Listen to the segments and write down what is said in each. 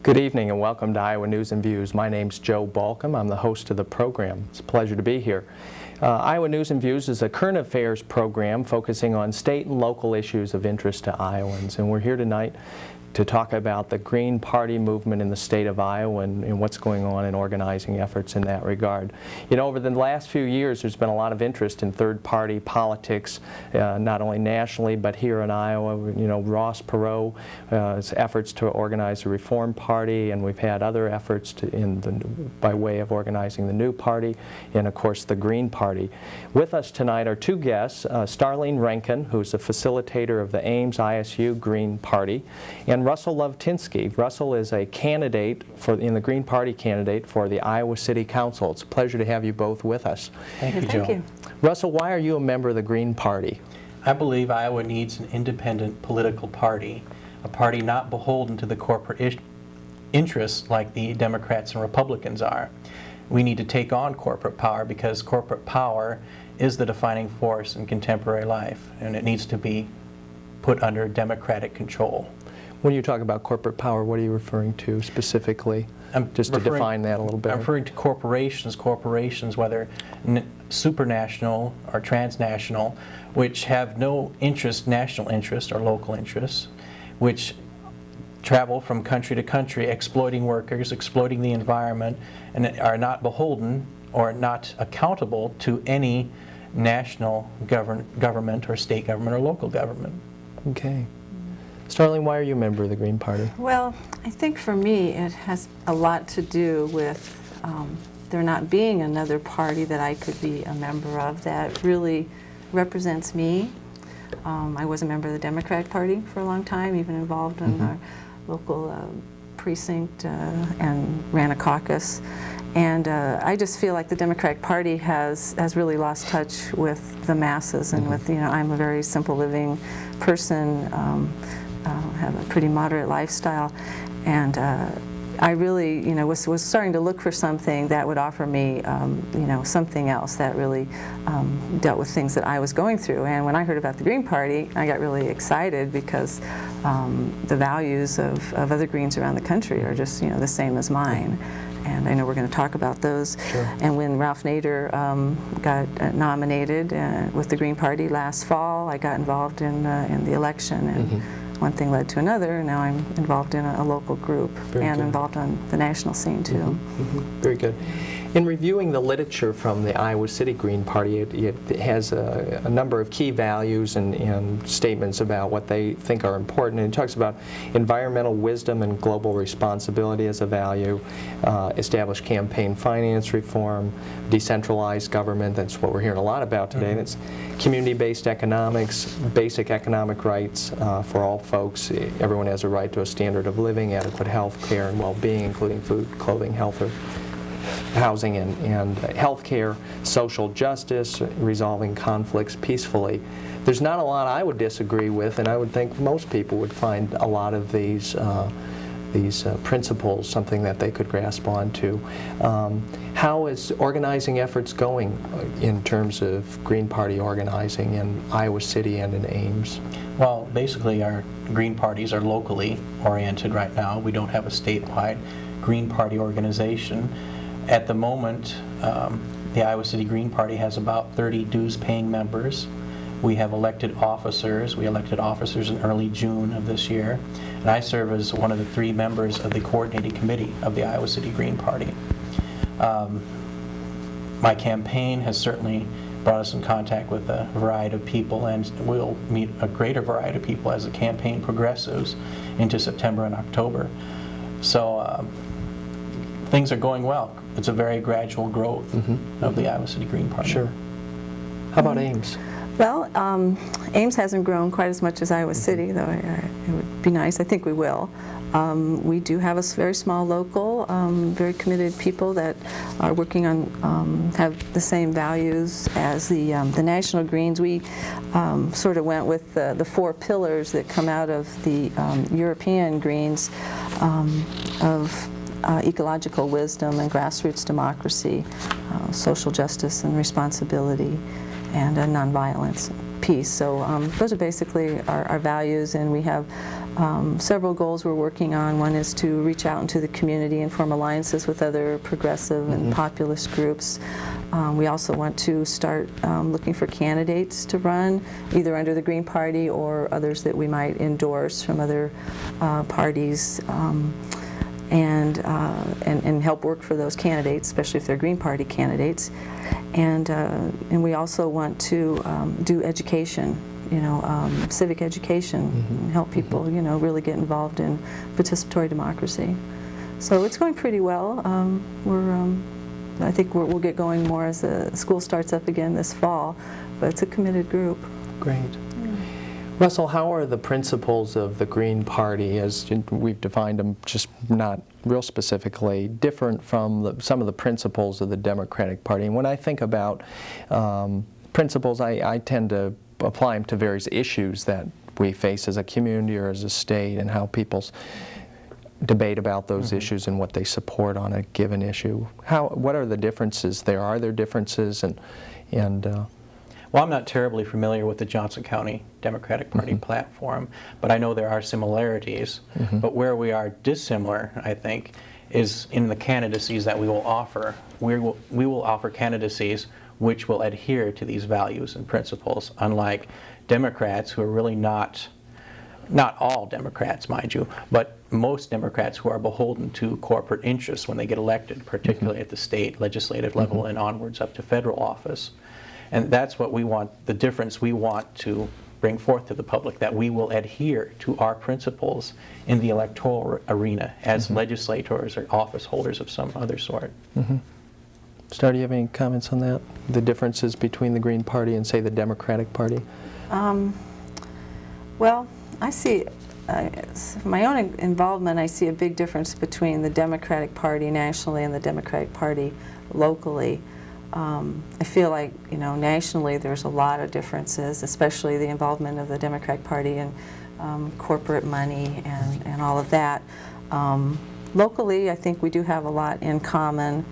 Good evening and welcome to Iowa News and Views. My name's Joe Balcom. I'm the host of the program. It's a pleasure to be here. Iowa News and Views is a current affairs program focusing on state and local issues of interest to Iowans. And we're here tonight to talk about the Green Party movement in the state of Iowa and what's going on in organizing efforts in that regard. You know, over the last few years there's been a lot of interest in third-party politics, not only nationally but here in Iowa. You know, Ross Perot's efforts to organize the Reform Party, and we've had other efforts by way of organizing the new party, and of course the Green Party. With us tonight are two guests, Starlene Rankin, who's the facilitator of the Ames ISU Green Party, and Russell Lovetinsky. Russell is a candidate in the Green Party candidate for the Iowa City Council. It's a pleasure to have you both with us. Thank you, Joe. Thank you. Russell, why are you a member of the Green Party? I believe Iowa needs an independent political party, a party not beholden to the corporate interests like the Democrats and Republicans are. We need to take on corporate power because corporate power is the defining force in contemporary life, and it needs to be put under democratic control. When you talk about corporate power, what are you referring to specifically? Just to define that a little bit. I'm referring to corporations, whether supranational or transnational, which have no interest, national interest or local interests, which travel from country to country, exploiting workers, exploiting the environment, and are not beholden or not accountable to any national government or state government or local government. Okay. Starlene, why are you a member of the Green Party? Well, I think for me it has a lot to do with there not being another party that I could be a member of that really represents me. I was a member of the Democratic Party for a long time, even involved in our local precinct and ran a caucus. And I just feel like the Democratic Party has really lost touch with the masses and with, you know, I'm a very simple living person, have a pretty moderate lifestyle, and I really, you know, was starting to look for something that would offer me, you know, something else that really dealt with things that I was going through. And when I heard about the Green Party, I got really excited because the values of other Greens around the country are just, you know, the same as mine. And I know we're going to talk about those. Sure. And when Ralph Nader got nominated with the Green Party last fall, I got involved in the election, and one thing led to another, and now I'm involved in a local group and involved on the national scene too. Very good. In reviewing the literature from the Iowa City Green Party, it has a number of key values and statements about what they think are important. And it talks about environmental wisdom and global responsibility as a value, establish campaign finance reform, decentralized government, that's what we're hearing a lot about today, and it's community-based economics, basic economic rights for all folks. Everyone has a right to a standard of living, adequate health care and well-being, including food, clothing, health, housing and health care, social justice, resolving conflicts peacefully. There's not a lot I would disagree with, and I would think most people would find a lot of these principles something that they could grasp onto. How is organizing efforts going in terms of Green Party organizing in Iowa City and in Ames? Well, basically our Green Parties are locally oriented right now. We don't have a statewide Green Party organization. At the moment, the Iowa City Green Party has about 30 dues-paying members. We have elected officers. We elected officers in early June of this year. And I serve as one of the 3 members of the coordinating committee of the Iowa City Green Party. My campaign has certainly brought us in contact with a variety of people, and we'll meet a greater variety of people as the campaign progresses into September and October. So things are going well. It's a very gradual growth of the Iowa City Green Party. Sure. How about Ames? Well, Ames hasn't grown quite as much as Iowa City, though it would be nice. I think we will. We do have a very small local, very committed people that are working on, have the same values as the National Greens. We sort of went with the 4 pillars that come out of the European Greens of ecological wisdom and grassroots democracy, social justice and responsibility, and nonviolence, piece. So those are basically our values, and we have several goals we're working on. One is to reach out into the community and form alliances with other progressive and populist groups. We also want to start looking for candidates to run, either under the Green Party or others that we might endorse from other parties, and help work for those candidates, especially if they're Green Party candidates. And we also want to do education, civic education, and help people, really get involved in participatory democracy. So it's going pretty well. I think we'll get going more as the school starts up again this fall, but it's a committed group. Great. Russell, how are the principles of the Green Party, as we've defined them, just not real specifically, different from some of the principles of the Democratic Party? And when I think about principles, I tend to apply them to various issues that we face as a community or as a state, and how people's debate about those issues and what they support on a given issue. What are the differences there? Are there differences? Well, I'm not terribly familiar with the Johnson County Democratic Party platform, but I know there are similarities. But where we are dissimilar, I think, is in the candidacies that we will offer. We will offer candidacies which will adhere to these values and principles, unlike Democrats who are really not all Democrats, mind you, but most Democrats who are beholden to corporate interests when they get elected, particularly at the state legislative level and onwards up to federal office. And that's what we want, the difference we want to bring forth to the public, that we will adhere to our principles in the electoral arena as legislators or office holders of some other sort. Star, do you have any comments on that? The differences between the Green Party and, say, the Democratic Party? Well, I see, from my own involvement, I see a big difference between the Democratic Party nationally and the Democratic Party locally. I feel like, nationally there's a lot of differences, especially the involvement of the Democratic Party in corporate money and all of that. Locally, I think we do have a lot in common,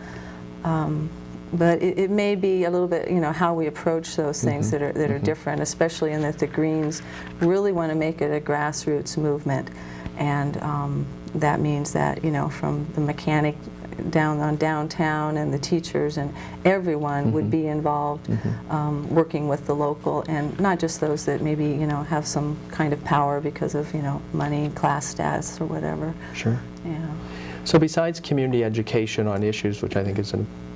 but it may be a little bit, how we approach those things that are different, especially in that the Greens really want to make it a grassroots movement, and that means that, from the mechanic down on downtown and the teachers and everyone would be involved working with the local, and not just those that maybe have some kind of power because of money, class status, or whatever. Sure. Yeah. So besides community education on issues, which I think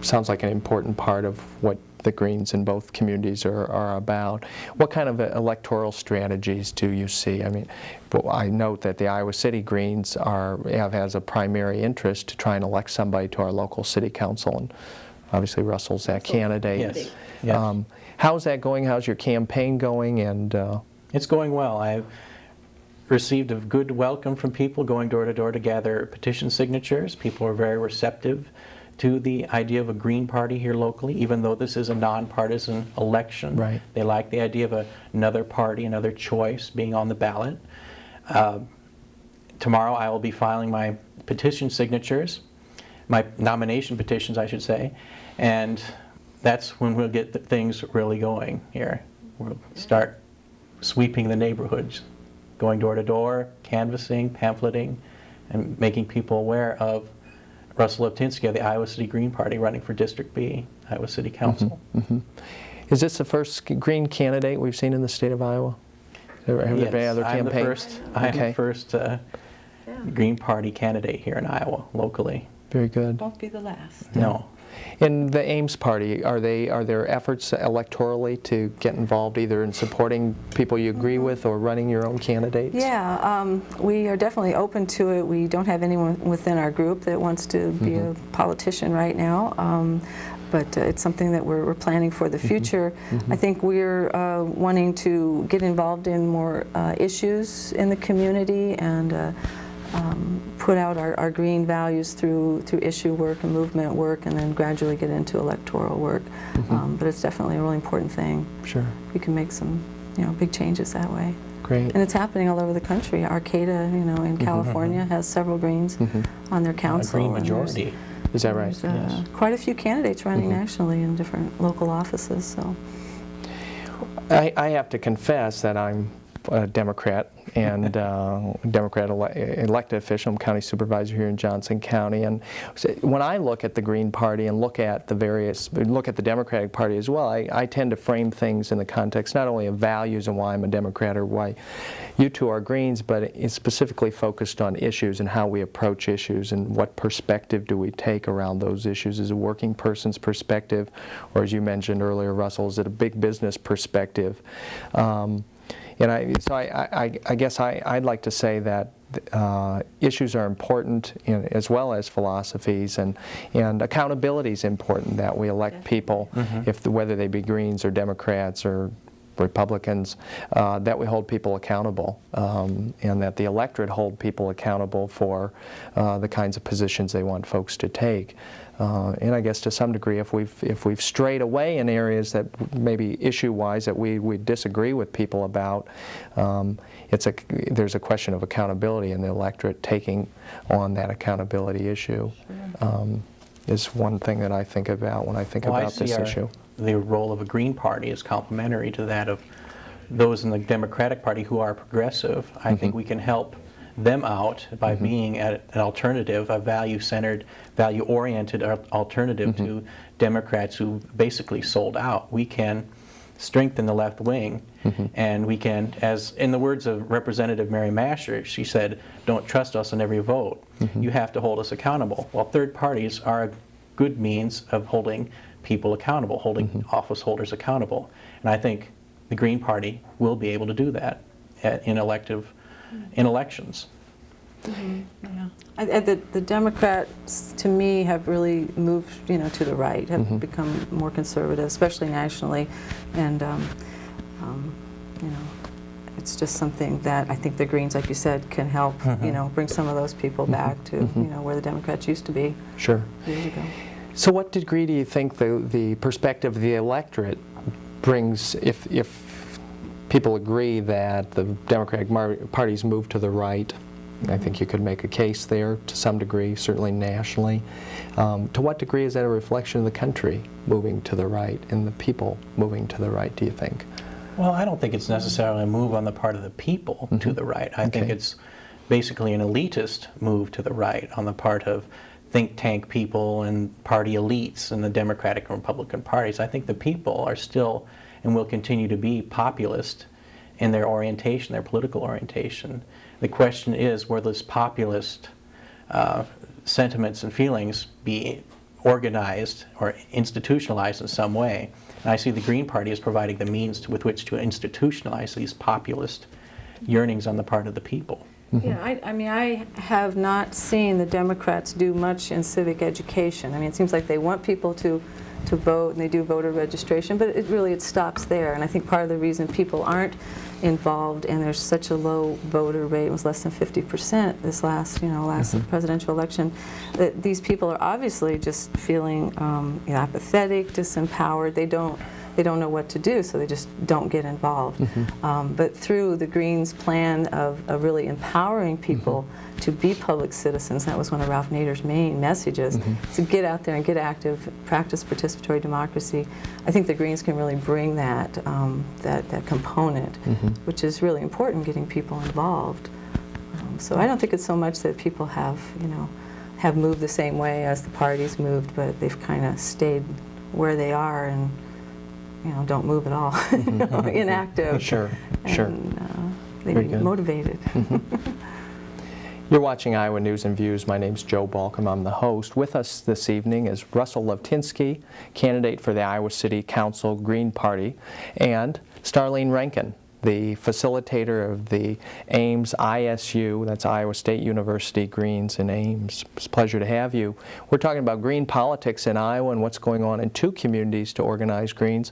sounds like an important part of what the Greens in both communities are about, what kind of electoral strategies do you see? I mean, I note that the Iowa City Greens have as a primary interest to try and elect somebody to our local city council, and obviously Russell's that candidate. Yes. How's that going? How's your campaign going? And it's going well. I've received a good welcome from people going door to door to gather petition signatures. People are very receptive to the idea of a Green Party here locally, even though this is a nonpartisan election. Right. They like the idea of another party, another choice being on the ballot. Tomorrow I will be filing my petition signatures, my nomination petitions, I should say, and that's when we'll get things really going here. We'll start sweeping the neighborhoods, going door to door, canvassing, pamphleting, and making people aware of Russell Lovetinsky of the Iowa City Green Party running for District B, Iowa City Council. Is this the first Green candidate we've seen in the state of Iowa? Have there been other campaigns? I'm the first Green Party candidate here in Iowa, locally. Very good. Won't be the last. No. In the Ames Party, are there efforts electorally to get involved either in supporting people you agree with or running your own candidates? Yeah, we are definitely open to it. We don't have anyone within our group that wants to be a politician right now, but it's something that we're planning for the future. I think we're wanting to get involved in more issues in the community and put out our green values through issue work and movement work, and then gradually get into electoral work. But it's definitely a really important thing. Sure. We can make some, big changes that way. Great. And it's happening all over the country. Arcata, in California has several Greens on their council. A Green majority. Is that right? There's quite a few candidates running nationally in different local offices. So. I have to confess that I'm a Democrat and Democrat elected official. I'm county supervisor here in Johnson County, and so when I look at the Green Party and look at the Democratic Party as well, I tend to frame things in the context not only of values and why I'm a Democrat or why you two are Greens, but it's specifically focused on issues and how we approach issues and what perspective do we take around those issues. Is it a working person's perspective, or as you mentioned earlier, Russell, is it a big business perspective? And I guess I'd like to say that issues are important as well as philosophies, and accountability is important, that we elect people, whether they be Greens or Democrats or Republicans, that we hold people accountable, and that the electorate hold people accountable for the kinds of positions they want folks to take. And I guess to some degree, if we've strayed away in areas that maybe issue-wise that we disagree with people about, there's a question of accountability, and the electorate taking on that accountability issue is one thing that I think about when I think about this issue. The role of a Green Party is complementary to that of those in the Democratic Party who are progressive. I think we can help them out by being an alternative, a value-centered, value-oriented alternative to Democrats who basically sold out. We can strengthen the left wing, and we can, as in the words of Representative Mary Masher, she said, "Don't trust us on every vote. You have to hold us accountable." Well, third parties are a good means of holding people accountable, holding office holders accountable. And I think the Green Party will be able to do that in elections. Yeah. The Democrats, to me, have really moved, to the right, have become more conservative, especially nationally, and it's just something that I think the Greens, like you said, can help, bring some of those people back to, where the Democrats used to be. Sure. Years ago. So, what degree do you think the perspective of the electorate brings, if people agree that the Democratic Party's moved to the right? I think you could make a case there to some degree, certainly nationally. To what degree is that a reflection of the country moving to the right and the people moving to the right, do you think? Well, I don't think it's necessarily a move on the part of the people to the right. I think it's basically an elitist move to the right on the part of think tank people and party elites in the Democratic and Republican parties. I think the people are still and will continue to be populist in their orientation, their political orientation. The question is, will this populist sentiments and feelings be organized or institutionalized in some way? And I see the Green Party as providing the means with which to institutionalize these populist yearnings on the part of the people. Yeah, I mean, I have not seen the Democrats do much in civic education. I mean, it seems like they want people to vote, and they do voter registration, but it stops there. And I think part of the reason people aren't involved, and there's such a low voter rate, it was less than 50% this last presidential election, that these people are obviously just feeling apathetic, disempowered. They don't know what to do, so they just don't get involved. But through the Greens' plan of really empowering people to be public citizens, that was one of Ralph Nader's main messages, to get out there and get active, practice participatory democracy. I think the Greens can really bring that that component, which is really important, getting people involved. So I don't think it's so much that people have moved the same way as the parties moved, but they've kind of stayed where they are and don't move at all, inactive. Sure. And they be motivated. You're watching Iowa News and Views. My name's Joe Balcom. I'm the host. With us this evening is Russell Lovetinsky, candidate for the Iowa City Council Green Party, and Starlene Rankin, the facilitator of the Ames ISU, that's Iowa State University Greens in Ames. It's a pleasure to have you. We're talking about green politics in Iowa and what's going on in two communities to organize Greens,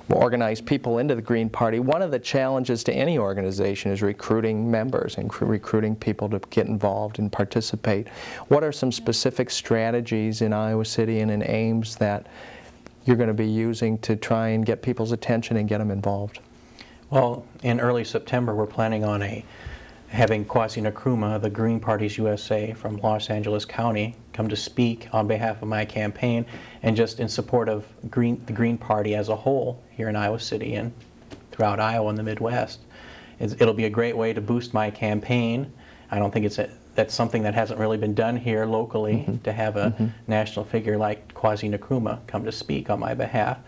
organize people into the Green Party. One of the challenges to any organization is recruiting members and recruiting people to get involved and participate. What are some specific strategies in Iowa City and in Ames that you're going to be using to try and get people's attention and get them involved? Well, in early September, we're planning on having Kwasi Nkrumah, the Green Party's USA from Los Angeles County, come to speak on behalf of my campaign and just in support of the Green Party as a whole here in Iowa City and throughout Iowa and the Midwest. It'll be a great way to boost my campaign. I don't think that's something that hasn't really been done here locally, to have a national figure like Kwasi Nkrumah come to speak on my behalf.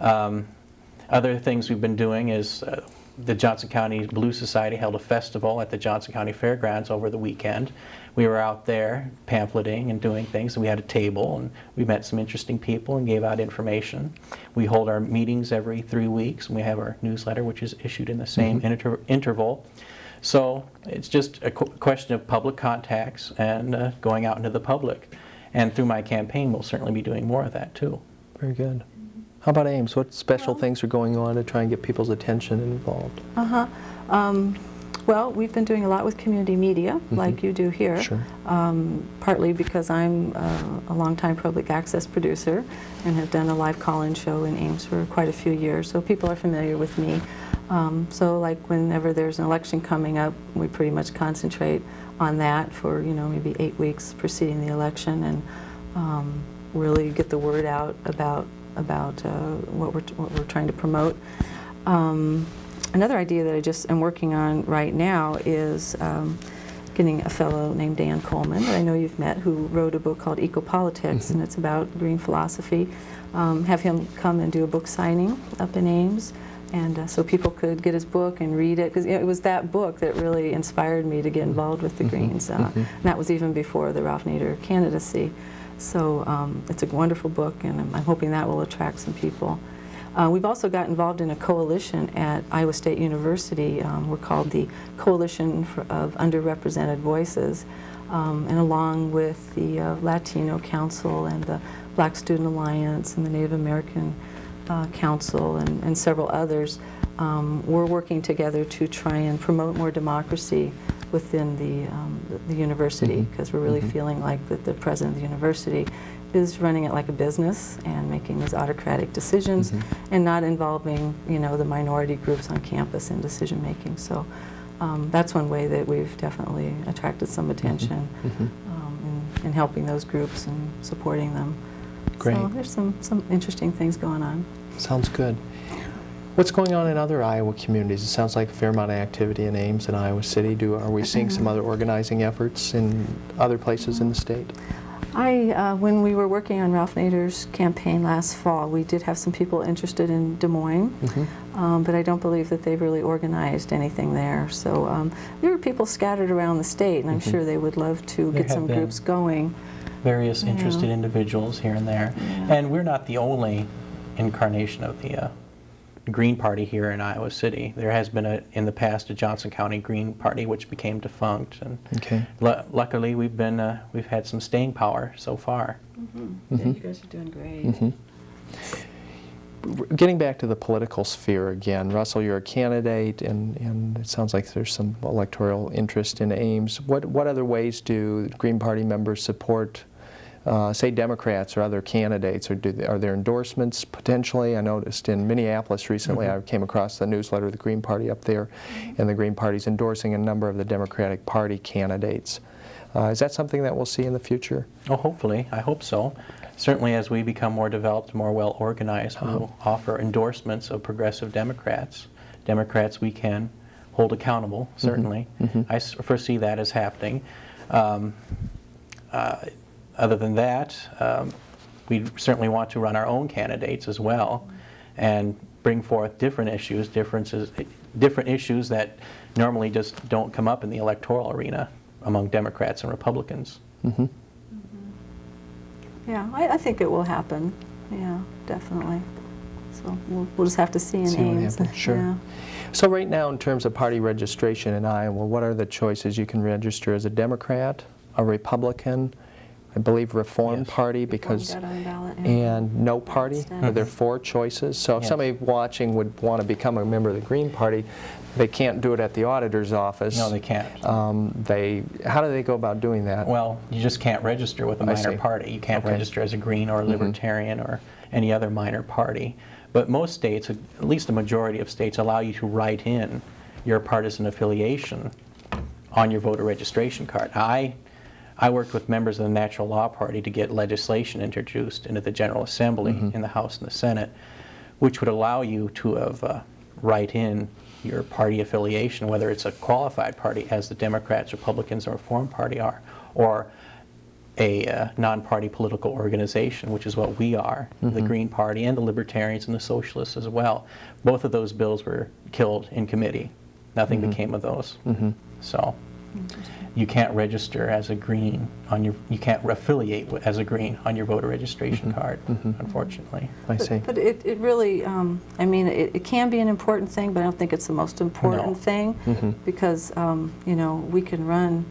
Other things we've been doing is the Johnson County Blues Society held a festival at the Johnson County Fairgrounds over the weekend. We were out there pamphleting and doing things, and we had a table, and we met some interesting people and gave out information. We hold our meetings every 3 weeks, and we have our newsletter, which is issued in the same interval. So it's just a question of public contacts and going out into the public. And through my campaign, we'll certainly be doing more of that too. Very good. How about Ames? What special things are going on to try and get people's attention and involved? Well, we've been doing a lot with community media, like you do here. Sure. Partly because I'm a longtime public access producer and have done a live call-in show in Ames for quite a few years, so people are familiar with me. So like whenever there's an election coming up, we pretty much concentrate on that for, you know, maybe 8 weeks preceding the election, and really get the word out about what we're trying to promote. Another idea that I just am working on right now is getting a fellow named Dan Coleman, that I know you've met, who wrote a book called Ecopolitics, and it's about green philosophy. Have him come and do a book signing up in Ames, and so people could get his book and read it, because it was that book that really inspired me to get involved with the Greens. And that was even before the Ralph Nader candidacy. So it's a wonderful book, and I'm hoping that will attract some people. We've also got involved in a coalition at Iowa State University. We're called the Coalition of Underrepresented Voices, and along with the Latino Council and the Black Student Alliance and the Native American Council and several others, we're working together to try and promote more democracy within the university, because we're really feeling like that the president of the university is running it like a business and making these autocratic decisions and not involving, you know, the minority groups on campus in decision making. So that's one way that we've definitely attracted some attention in helping those groups and supporting them. Great. So there's some interesting things going on. Sounds good. What's going on in other Iowa communities? It sounds like a fair amount of activity in Ames and Iowa City. Are we seeing some other organizing efforts in other places in the state? When we were working on Ralph Nader's campaign last fall, we did have some people interested in Des Moines, but I don't believe that they've really organized anything there. So there are people scattered around the state, and I'm sure they would love to get some groups going. Various interested individuals here and there. And we're not the only incarnation of the Green Party here in Iowa City. There has been in the past a Johnson County Green Party which became defunct, and luckily we've had some staying power so far. Yeah, you guys are doing great. Getting back to the political sphere again, Russell, you're a candidate, and it sounds like there's some electoral interest in Ames. What other ways do Green Party members support, say, Democrats or other candidates, or are there endorsements potentially? I noticed in Minneapolis recently, I came across the newsletter of the Green Party up there, and the Green Party's endorsing a number of the Democratic Party candidates. Is that something that we'll see in the future? Oh, hopefully. I hope so. Certainly as we become more developed, more well organized, we'll offer endorsements of progressive Democrats. Democrats we can hold accountable, certainly. I foresee that as happening. Other than that, we certainly want to run our own candidates as well and bring forth different issues, different issues that normally just don't come up in the electoral arena among Democrats and Republicans. Yeah, I think it will happen. Yeah, definitely. So we'll just have to see in Ames. Sure. Yeah. So right now, in terms of party registration in Iowa, what are the choices? You can register as a Democrat, a Republican, I believe Reform Party, because Got on ballot, and no party. Are there 4 choices? So if Yes. somebody watching would want to become a member of the Green Party, they can't do it at the auditor's office. No, they can't. How do they go about doing that? Well, you just can't register with a minor party. You can't register as a Green or a Libertarian or any other minor party. But most states, at least a majority of states, allow you to write in your partisan affiliation on your voter registration card. I worked with members of the Natural Law Party to get legislation introduced into the General Assembly in the House and the Senate, which would allow you to have write in your party affiliation, whether it's a qualified party, as the Democrats, Republicans, or Reform Party are, or a non-party political organization, which is what we are, the Green Party and the Libertarians and the Socialists as well. Both of those bills were killed in committee. Nothing became of those. So you can't register as a Green on your, you can't affiliate as a Green on your voter registration card, unfortunately. I see. But it really, I mean, it can be an important thing, but I don't think it's the most important No. thing, because, you know, we can run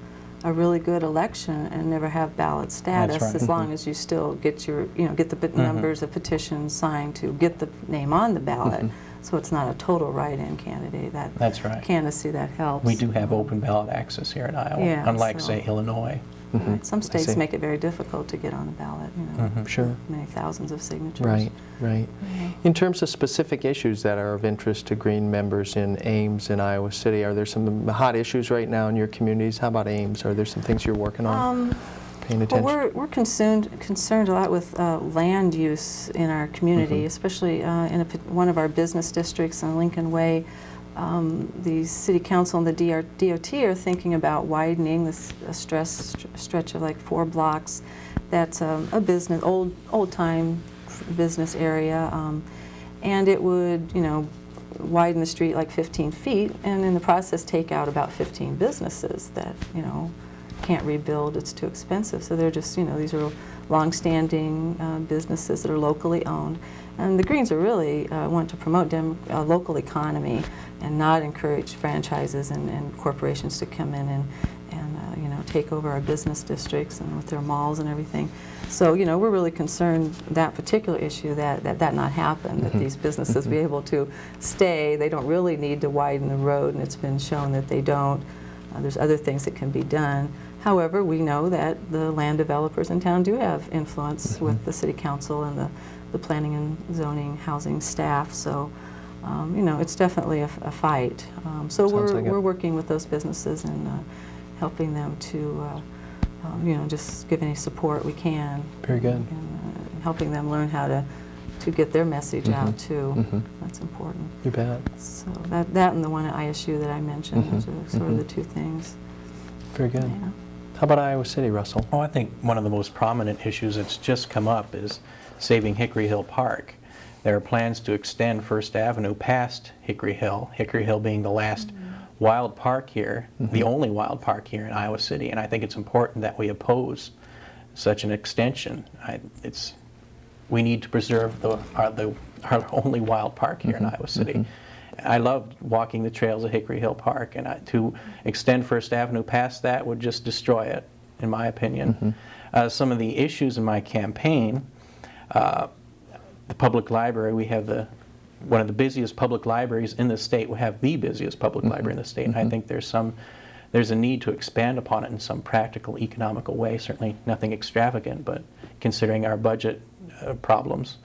a really good election and never have ballot status, right. as long as you still get your, you know, get the numbers of petitions signed to get the name on the ballot. So it's not a total write-in candidate. That's right. Candidacy, that helps. We do have open ballot access here in Iowa, Yeah, unlike, so- say, Illinois. Right. Some states see. make it very difficult to get on the ballot, you know, Sure. many thousands of signatures. Right, right. In terms of specific issues that are of interest to Green members in Ames and Iowa City, are there some hot issues right now in your communities? How about Ames? Are there some things you're working on, paying attention? Well, we're concerned a lot with land use in our community, especially in one of our business districts on Lincoln Way. The City Council and the DOT are thinking about widening this stretch of like 4 blocks. That's a business, old-time business area, and it would, you know, widen the street like 15 feet, and in the process take out about 15 businesses that, you know, can't rebuild. It's too expensive. So they're just, you know, these are long-standing businesses that are locally owned. And the Greens are really want to promote local economy and not encourage franchises and corporations to come in and you know, take over our business districts and with their malls and everything. So, you know, we're really concerned that particular issue that not happen, that these businesses be able to stay. They don't really need to widen the road, and it's been shown that they don't. There's other things that can be done. However, we know that the land developers in town do have influence with the City Council and the planning and zoning housing staff. So, you know, it's definitely a fight. So we're working with those businesses and helping them to, you know, just give any support we can. Very good. And helping them learn how to get their message out too. That's important. You bet. So that and the one at ISU that I mentioned, those are sort of the two things. Very good. Yeah. How about Iowa City, Russell? Oh, I think one of the most prominent issues that's just come up is saving Hickory Hill Park. There are plans to extend First Avenue past Hickory Hill being the last wild park here, the only wild park here in Iowa City, and I think it's important that we oppose such an extension. We need to preserve our only wild park here in Iowa City. I loved walking the trails of Hickory Hill Park, and to extend First Avenue past that would just destroy it, in my opinion. Some of the issues in my campaign, the public library, we have one of the busiest public libraries in the state. We have the busiest public library in the state, and I think there's a need to expand upon it in some practical, economical way. Certainly nothing extravagant, but considering our budget problems.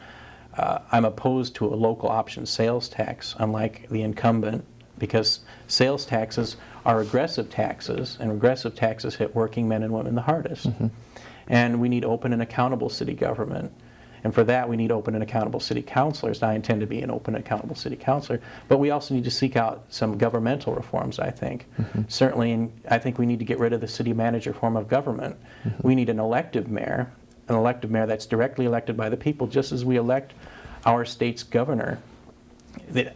I'm opposed to a local option sales tax, unlike the incumbent, because sales taxes are regressive taxes, and regressive taxes hit working men and women the hardest. And we need open and accountable city government. And for that, we need open and accountable city councilors. I intend to be an open and accountable city councilor, but we also need to seek out some governmental reforms, I think. Certainly, I think we need to get rid of the city manager form of government. We need an elective mayor that's directly elected by the people, just as we elect our state's governor.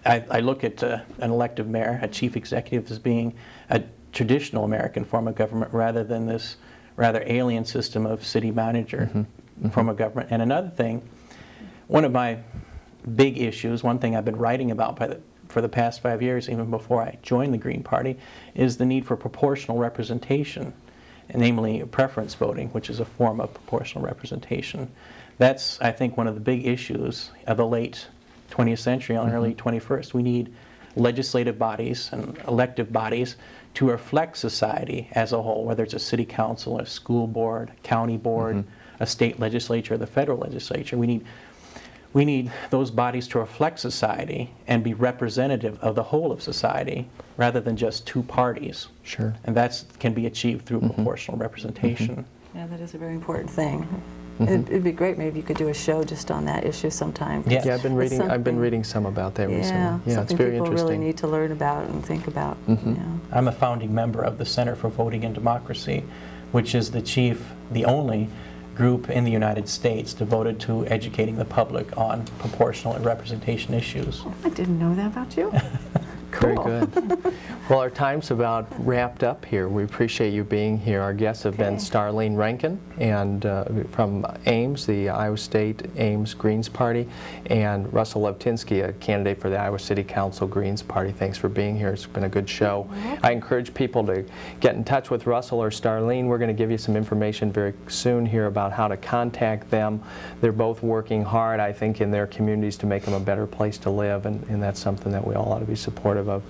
I look at an elective mayor, a chief executive, as being a traditional American form of government rather than this rather alien system of city manager form of government. And another thing, one of my big issues, one thing I've been writing about for the past 5 years, even before I joined the Green Party, is the need for proportional representation, and namely preference voting, which is a form of proportional representation. That's, I think, one of the big issues of the late 20th century and early 21st. We need legislative bodies and elective bodies to reflect society as a whole, whether it's a city council, a school board, a county board, a state legislature, or the federal legislature. We need those bodies to reflect society and be representative of the whole of society rather than just two parties. Sure. And that can be achieved through proportional representation. Yeah, that is a very important thing. It'd be great. Maybe you could do a show just on that issue sometime. Yeah. Yeah, I've been It's reading. I've been something- reading some about that recently. Yeah, Yeah, it's something very people interesting. really need to learn about and think about. Yeah. I'm a founding member of the Center for Voting and Democracy, which is the only group in the United States devoted to educating the public on proportional representation issues. I didn't know that about you. Very Cool. good. Well, our time's about wrapped up here. We appreciate you being here. Our guests have been Okay. Starlene Rankin and from Ames, the Iowa State Ames Greens Party, and Russell Lovetinsky, a candidate for the Iowa City Council Greens Party. Thanks for being here. It's been a good show. I encourage people to get in touch with Russell or Starlene. We're going to give you some information very soon here about how to contact them. They're both working hard, I think, in their communities to make them a better place to live, and that's something that we all ought to be supportive of.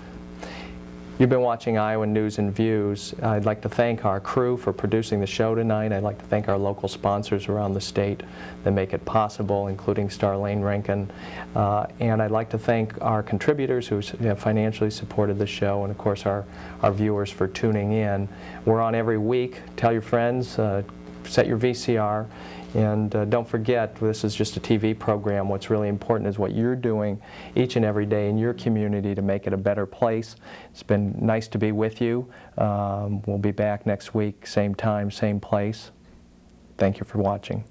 You've been watching Iowa News and Views. I'd like to thank our crew for producing the show tonight. I'd like to thank our local sponsors around the state that make it possible, including Starlene Rankin. And I'd like to thank our contributors who have financially supported the show, and of course our viewers for tuning in. We're on every week. Tell your friends, set your VCR. And don't forget, this is just a TV program. What's really important is what you're doing each and every day in your community to make it a better place. It's been nice to be with you. We'll be back next week, same time, same place. Thank you for watching.